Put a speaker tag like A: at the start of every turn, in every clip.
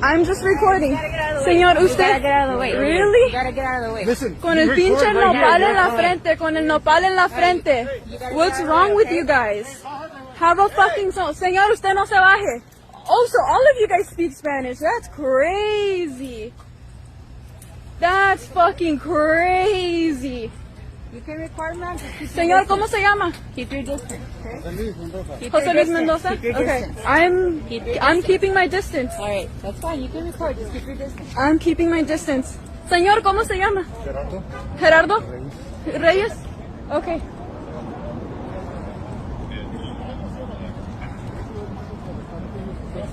A: I'm just recording. Señor, usted. Really?
B: Listen,
A: Con el pinche nopal en la frente, con el nopal en la frente. What's wrong with you guys? Have a fucking song. Señor, usted no se baje. Also, all of you guys speak Spanish. That's crazy. That's fucking crazy.
C: You can record, man.
A: Señor, ¿cómo se llama?
C: Keep your distance. Okay?
A: Jose Luis Mendoza?
C: Keep your
A: Okay.
C: distance.
A: I'm keeping my distance.
C: All right, that's fine. You can record. Just keep your distance.
A: I'm keeping my distance. Señor, ¿cómo se llama?
B: Gerardo.
A: Gerardo Reyes. Okay.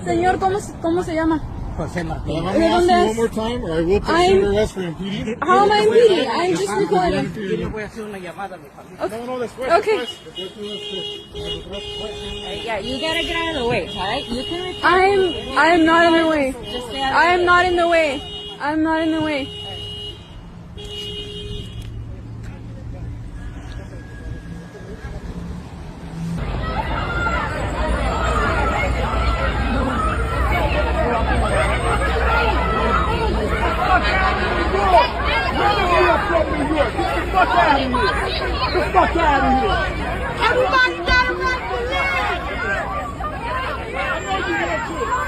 A: Señor, ¿cómo se llama?
B: Jose Martin. I'm
A: ¿De
B: going to ask
A: dónde
B: you
A: es?
B: one more time, or I will put
A: I'm-
B: you under arrest for impeding.
A: How am I impeding? I'm just recording.
B: No, después.
A: Okay.
C: Yeah, you gotta get out of the way. All right? You can record.
A: I'm not in the way.
C: Just stay out of
A: I am not in the way. I'm not in the way.
D: Everybody got a right to live. I know you want to.